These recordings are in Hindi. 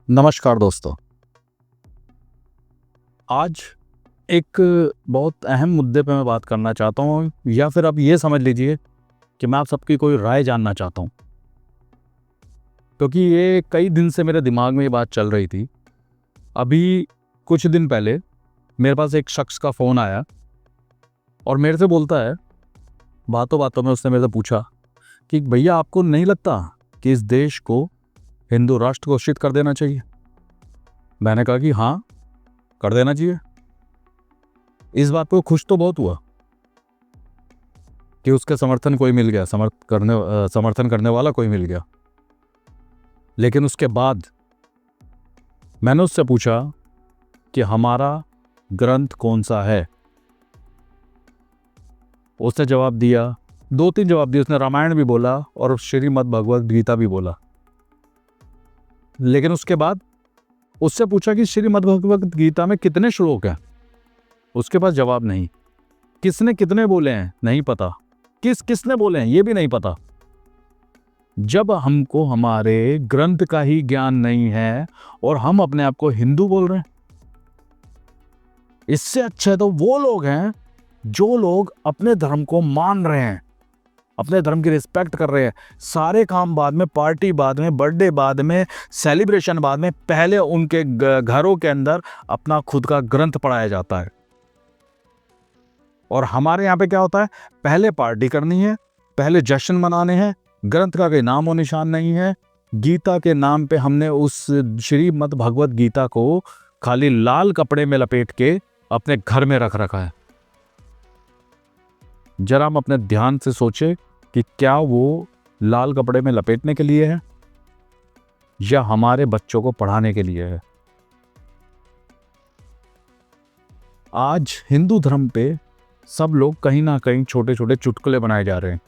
नमस्कार दोस्तों। आज एक बहुत अहम मुद्दे पे मैं बात करना चाहता हूँ, या फिर आप ये समझ लीजिए कि मैं आप सबकी कोई राय जानना चाहता हूँ, क्योंकि ये कई दिन से मेरे दिमाग में ये बात चल रही थी। अभी कुछ दिन पहले मेरे पास एक शख्स का फ़ोन आया और मेरे से बोलता है, बातों बातों में उसने मेरे से पूछा कि भैया आपको नहीं लगता कि इस देश को हिंदू राष्ट्र घोषित कर देना चाहिए? मैंने कहा कि हाँ, कर देना चाहिए। इस बात को खुश तो बहुत हुआ कि उसके समर्थन कोई मिल गया, समर्थन करने वाला कोई मिल गया। लेकिन उसके बाद मैंने उससे पूछा कि हमारा ग्रंथ कौन सा है। उसने जवाब दिया, 2-3 जवाब दिए। उसने रामायण भी बोला और श्रीमद् भगवद गीता भी बोला। लेकिन उसके बाद उससे पूछा कि श्रीमद् भगवद गीता में कितने श्लोक हैं। उसके पास जवाब नहीं। किसने कितने बोले हैं नहीं पता, किसने बोले हैं ये भी नहीं पता। जब हमको हमारे ग्रंथ का ही ज्ञान नहीं है और हम अपने आप को हिंदू बोल रहे हैं, इससे अच्छे तो वो लोग हैं जो लोग अपने धर्म को मान रहे हैं, अपने धर्म की रिस्पेक्ट कर रहे हैं। सारे काम बाद में, पार्टी बाद में, बर्थडे बाद में, सेलिब्रेशन बाद में, पहले उनके घरों के अंदर अपना खुद का ग्रंथ पढ़ाया जाता है। और हमारे यहाँ पे क्या होता है, पहले पार्टी करनी है, पहले जश्न मनाने हैं, ग्रंथ का कोई नाम और निशान नहीं है। गीता के नाम पे हमने उस श्रीमद् भगवद गीता को खाली लाल कपड़े में लपेट के अपने घर में रख रखा है। जरा हम अपने ध्यान से सोचे कि क्या वो लाल कपड़े में लपेटने के लिए है या हमारे बच्चों को पढ़ाने के लिए है। आज हिंदू धर्म पे सब लोग कहीं ना कहीं छोटे छोटे चुटकुले बनाए जा रहे हैं।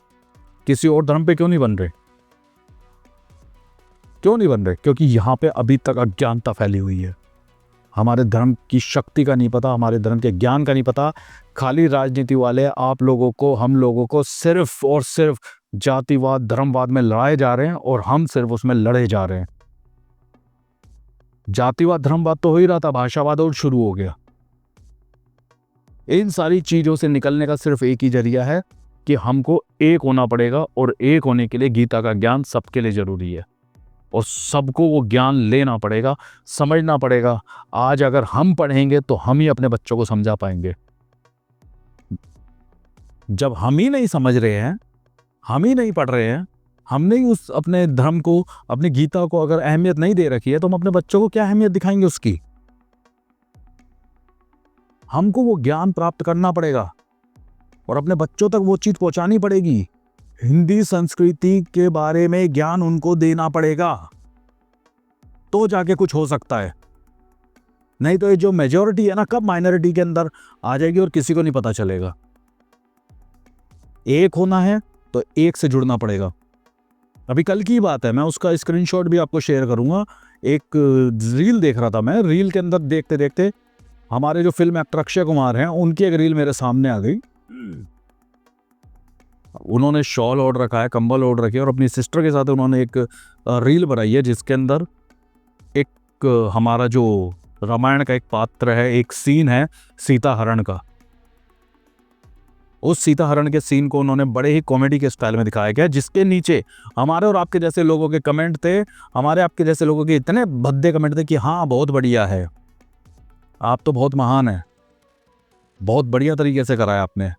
किसी और धर्म पे क्यों नहीं बन रहे? क्योंकि यहाँ पे अभी तक अज्ञानता फैली हुई है। हमारे धर्म की शक्ति का नहीं पता, हमारे धर्म के ज्ञान का नहीं पता। खाली राजनीति वाले आप लोगों को, हम लोगों को सिर्फ और सिर्फ जातिवाद, धर्मवाद में लड़ाए जा रहे हैं और हम सिर्फ उसमें लड़े जा रहे हैं। जातिवाद, धर्मवाद तो हो ही रहा था, भाषावाद और शुरू हो गया। इन सारी चीजों से निकलने का सिर्फ एक ही जरिया है कि हमको एक होना पड़ेगा, और एक होने के लिए गीता का ज्ञान सबके लिए जरूरी है और सबको वो ज्ञान लेना पड़ेगा, समझना पड़ेगा। आज अगर हम पढ़ेंगे तो हम ही अपने बच्चों को समझा पाएंगे। जब हम ही नहीं समझ रहे हैं, हम ही नहीं पढ़ रहे हैं, हमने ही उस अपने धर्म को, अपनी गीता को अगर अहमियत नहीं दे रखी है, तो हम अपने बच्चों को क्या अहमियत दिखाएंगे उसकी? हमको वो ज्ञान प्राप्त करना पड़ेगा और अपने बच्चों तक वो चीज पहुंचानी पड़ेगी। हिंदी संस्कृति के बारे में ज्ञान उनको देना पड़ेगा, तो जाके कुछ हो सकता है। नहीं तो ये जो मेजॉरिटी है ना, कब माइनॉरिटी के अंदर आ जाएगी और किसी को नहीं पता चलेगा। एक होना है तो एक से जुड़ना पड़ेगा। अभी कल की बात है, मैं उसका स्क्रीनशॉट भी आपको शेयर करूंगा। एक रील देख रहा था मैं, रील के अंदर देखते देखते हमारे जो फिल्म एक्टर अक्षय कुमार हैं, उनकी एक रील मेरे सामने आ गई। उन्होंने शॉल ओढ़ रखा है, कंबल ओढ़ रखी है, और अपनी सिस्टर के साथ उन्होंने एक रील बनाई है जिसके अंदर एक हमारा जो रामायण का एक पात्र है, एक सीन है सीता हरण का। उस सीता हरण के सीन को उन्होंने बड़े ही कॉमेडी के स्टाइल में दिखाया गया, जिसके नीचे हमारे और आपके जैसे लोगों के कमेंट थे। हमारे आपके जैसे लोगों के इतने भद्दे कमेंट थे कि हाँ, बहुत बढ़िया है, आप तो बहुत महान है, बहुत बढ़िया तरीके से कराया आपने,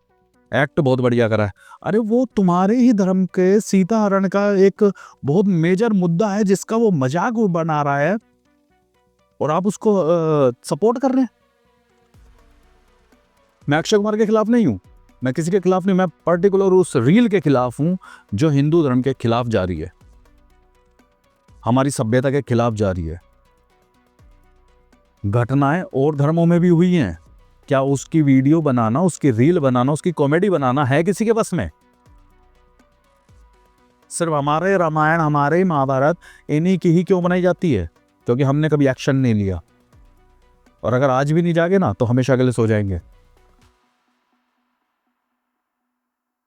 एक्ट बहुत बढ़िया करा है। अरे वो तुम्हारे ही धर्म के सीता हरण का एक बहुत मेजर मुद्दा है जिसका वो मजाक बना रहा है और आप उसको सपोर्ट कर रहे हैं। मैं अक्षय कुमार के खिलाफ नहीं हूं, मैं किसी के खिलाफ नहीं, मैं पर्टिकुलर उस रील के खिलाफ हूं जो हिंदू धर्म के खिलाफ जा रही है, हमारी सभ्यता के खिलाफ जा रही है। घटनाएं और धर्मों में भी हुई हैं, क्या उसकी वीडियो बनाना, उसकी रील बनाना, उसकी कॉमेडी बनाना है किसी के बस में? सिर्फ हमारे रामायण, हमारे महाभारत, इन्हीं की ही क्यों बनाई जाती है? क्योंकि हमने कभी एक्शन नहीं लिया, और अगर आज भी नहीं जागे ना तो हमेशा के लिए सो जाएंगे।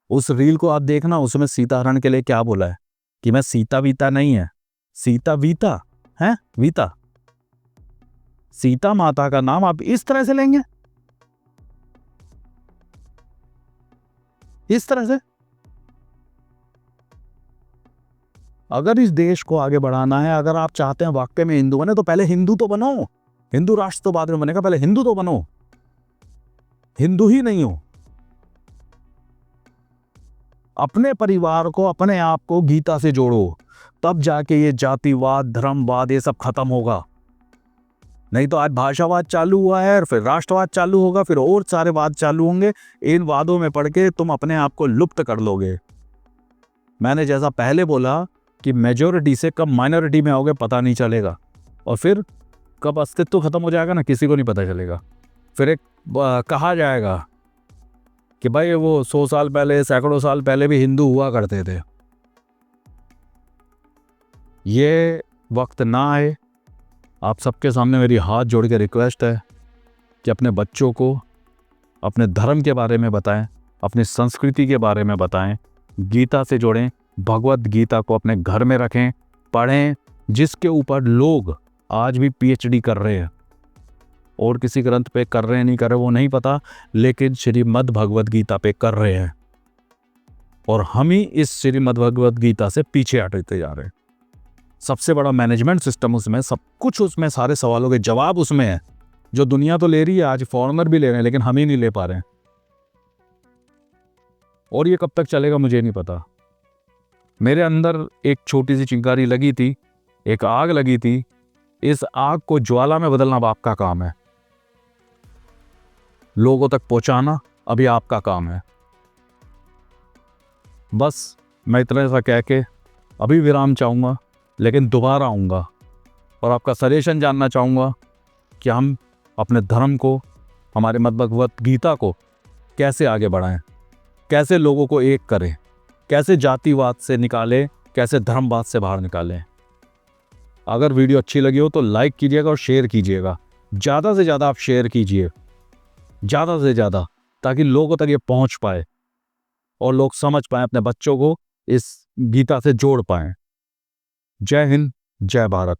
उस रील को आप देखना, उसमें सीता हरण के लिए क्या बोला है कि मैं सीता वीता नहीं है, सीता वीता है, वीता सीता माता का नाम आप इस तरह से लेंगे, इस तरह से? अगर इस देश को आगे बढ़ाना है, अगर आप चाहते हैं वाकई में हिंदू बने, तो पहले हिंदू तो बनो। हिंदू राष्ट्र तो बाद में बनेगा, पहले हिंदू तो बनो। हिंदू ही नहीं हो, अपने परिवार को, अपने आप को गीता से जोड़ो, तब जाके ये जातिवाद, धर्मवाद, ये सब खत्म होगा। नहीं तो आज भाषावाद चालू हुआ है, फिर राष्ट्रवाद चालू होगा, फिर और सारे वाद चालू होंगे। इन वादों में पड़ के तुम अपने आप को लुप्त कर लोगे। मैंने जैसा पहले बोला कि मेजॉरिटी से कब माइनॉरिटी में आओगे पता नहीं चलेगा, और फिर कब अस्तित्व खत्म हो जाएगा ना, किसी को नहीं पता चलेगा। फिर एक कहा जाएगा कि भाई वो 100 साल पहले, सैकड़ों साल पहले भी हिंदू हुआ करते थे। ये वक्त ना आए। आप सबके सामने मेरी हाथ जोड़ के रिक्वेस्ट है कि अपने बच्चों को अपने धर्म के बारे में बताएं, अपनी संस्कृति के बारे में बताएं, गीता से जोड़ें, भगवत गीता को अपने घर में रखें, पढ़ें, जिसके ऊपर लोग आज भी पीएचडी कर रहे हैं। और किसी ग्रंथ पे कर रहे हैं नहीं कर रहे वो नहीं पता, लेकिन श्रीमद् भगवत गीता पे कर रहे हैं, और हम ही इस श्रीमद् भगवत गीता से पीछे हटते जा रहे हैं। सबसे बड़ा मैनेजमेंट सिस्टम उसमें, सब कुछ उसमें, सारे सवालों के जवाब उसमें है, जो दुनिया तो ले रही है, आज फॉरेनर भी ले रहे हैं, लेकिन हम ही नहीं ले पा रहे हैं। और ये कब तक चलेगा मुझे नहीं पता। मेरे अंदर एक छोटी सी चिंगारी लगी थी, एक आग लगी थी। इस आग को ज्वाला में बदलना बाप का काम है, लोगों तक पहुंचाना अभी आपका काम है। बस मैं इतना सा कह के अभी विराम चाहूँगा, लेकिन दोबारा आऊँगा और आपका सजेशन जानना चाहूँगा कि हम अपने धर्म को, हमारे मत भगवत गीता को कैसे आगे बढ़ाएं, कैसे लोगों को एक करें, कैसे जातिवाद से निकालें, कैसे धर्मवाद से बाहर निकालें। अगर वीडियो अच्छी लगी हो तो लाइक कीजिएगा और शेयर कीजिएगा। ज़्यादा से ज़्यादा आप शेयर कीजिए, ज़्यादा से ज़्यादा, ताकि लोगों तक ये पहुंच पाए और लोग समझ पाएं, अपने बच्चों को इस गीता से जोड़ पाएं। जय हिंद, जय भारत।